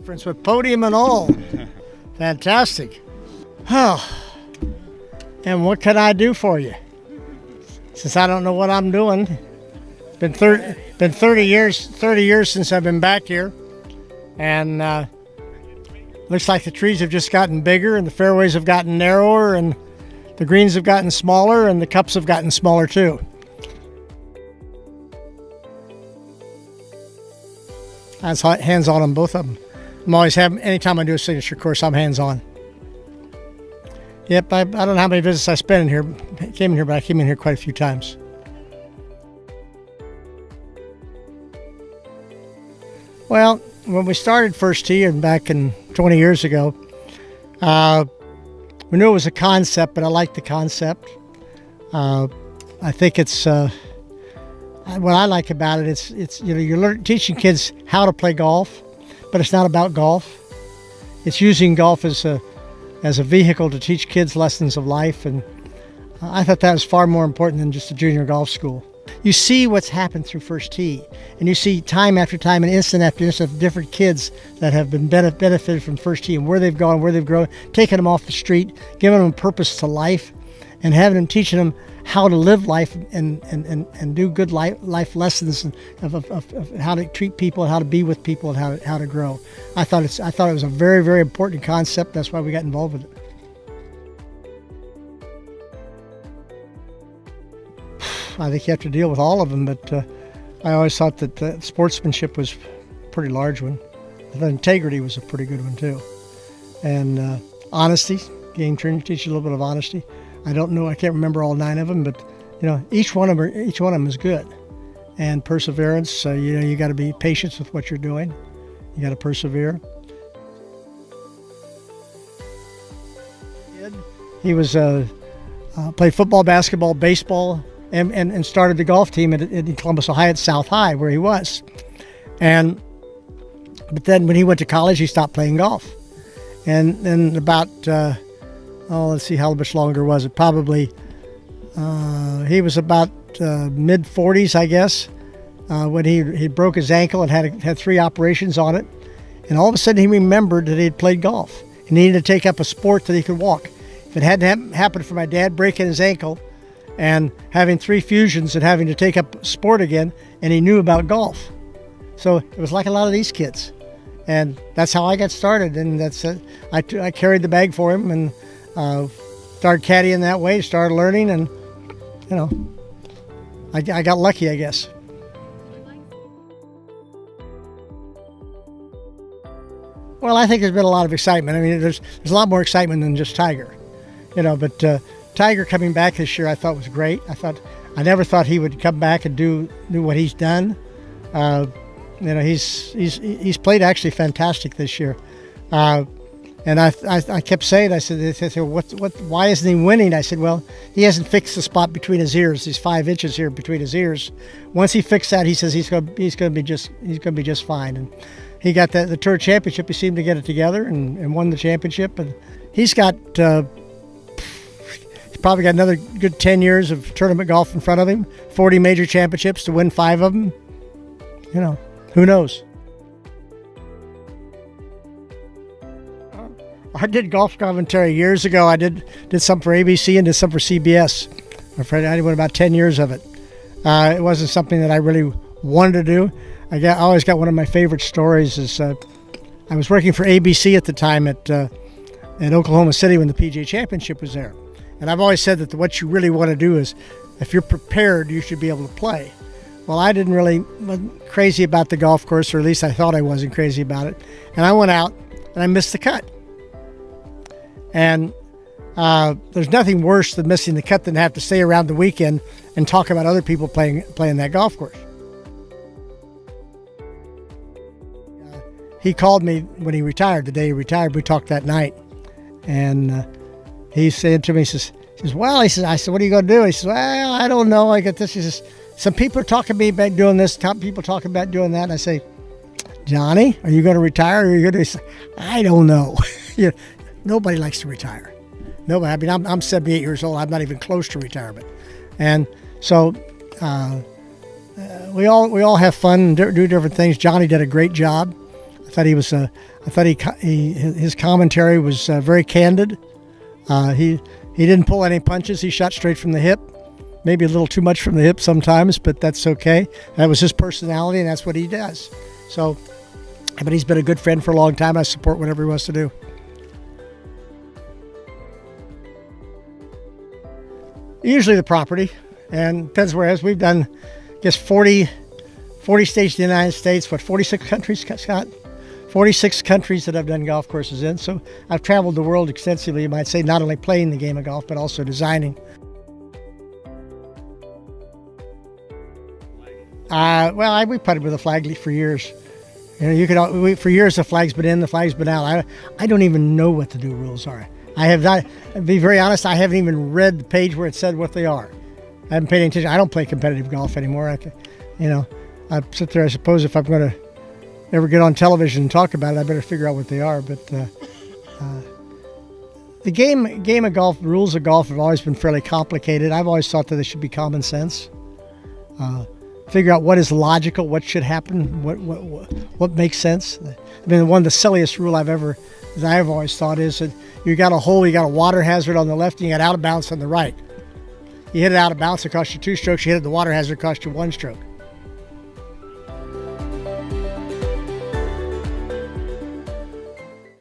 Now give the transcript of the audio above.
conference with podium and all. Fantastic. Oh, and what can I do for you? Since I don't know what I'm doing. Been 30 years since I've been back here, and looks like the trees have just gotten bigger, and the fairways have gotten narrower, and the greens have gotten smaller, and the cups have gotten smaller too. I was hands-on on both of them. I'm always anytime I do a signature course, I'm hands-on. Yep, I don't know how many visits I spent in here. But I came in here quite a few times. Well, when we started First Tee and back in 20 years ago, we knew it was a concept, but I liked the concept. I think it's what I like about it. It's you're teaching kids how to play golf, but it's not about golf. It's using golf as a vehicle to teach kids lessons of life, and I thought that was far more important than just a junior golf school. You see what's happened through First Tee, and you see time after time and instant after instant of different kids that have been benefited from First Tee and where they've gone, where they've grown, taking them off the street, giving them a purpose to life, and having them, teaching them how to live life and do good life lessons of how to treat people, and how to be with people, and how to grow. I thought it was a very, very important concept. That's why we got involved with it. I think you have to deal with all of them, but I always thought that sportsmanship was a pretty large one. The integrity was a pretty good one too, and honesty. Game training teaches you a little bit of honesty. I can't remember all 9 of them, but each one of them is good. And perseverance. You got to be patient with what you're doing. You got to persevere. He was played football, basketball, baseball. And started the golf team in Columbus, Ohio at South High, where he was. But then when he went to college, he stopped playing golf. And then about, let's see, how much longer was it? Probably, he was about mid-40s, I guess, when he broke his ankle and had 3 operations on it. And all of a sudden he remembered that he had played golf. He needed to take up a sport that he could walk. If it hadn't happened for my dad breaking his ankle, and having 3 fusions and having to take up sport again, and he knew about golf. So it was like a lot of these kids. And that's how I got started, and that's it. I carried the bag for him and started caddying that way, started learning, and I got lucky, I guess. Well, I think there's been a lot of excitement. I mean, there's a lot more excitement than just Tiger, but Tiger coming back this year, I thought was great. I never thought he would come back and do what he's done. He's played actually fantastic this year. And I kept saying, I said, why isn't he winning? I said, well, he hasn't fixed the spot between his ears. These 5 inches here between his ears. Once he fixed that, he says he's going to be just fine. And he got the Tour Championship. He seemed to get it together and won the championship. And he's got. Probably got another good 10 years of tournament golf in front of him, 40 major championships to win 5 of them. Who knows? I did golf commentary years ago. I did some for ABC and did some for CBS. I did about 10 years of it. It wasn't something that I really wanted to do. I always got one of my favorite stories is I was working for ABC at the time at Oklahoma City when the PGA Championship was there. And I've always said that what you really want to do is, if you're prepared, you should be able to play. Well, I wasn't crazy about the golf course, or at least I thought I wasn't crazy about it. And I went out and I missed the cut. And there's nothing worse than missing the cut than have to stay around the weekend and talk about other people playing that golf course. He called me when he retired. The day he retired, we talked that night. And he said to me, he says, I said, what are you going to do? He says, well, I don't know. I got this. He says, some people are talking to me about doing this. People talking about doing that. And I say, Johnny, are you going to retire? Or are you going to say, I don't know. Nobody likes to retire. Nobody. I mean, I'm 78 years old. I'm not even close to retirement. And so we all have fun and do different things. Johnny did a great job. I thought his commentary was very candid. He didn't pull any punches. He shot straight from the hip. Maybe a little too much from the hip sometimes, but that's okay. That was his personality, and that's what he does. So, but he's been a good friend for a long time. I support whatever he wants to do. Usually the property, and depends where. As we've done, I guess 40 states in the United States. 46 countries, Scott? 46 countries that I've done golf courses in. So I've traveled the world extensively, you might say, not only playing the game of golf, but also designing. We putted with a flag for years. For years the flag's been in, the flag's been out. I don't even know what the new rules are. I have not, to be very honest, I haven't even read the page where it said what they are. I haven't paid any attention. I don't play competitive golf anymore. I sit there, I suppose if I'm going to ever get on television and talk about it, I better figure out what they are. But the game of golf, rules of golf have always been fairly complicated. I've always thought that they should be common sense. Figure out what is logical, what should happen, what makes sense. I mean, one of the silliest rule I've always thought is that you got a water hazard on the left, and you got out of bounds on the right. You hit it out of bounds, it costs you 2 strokes. You hit it the water hazard, it costs you 1 stroke.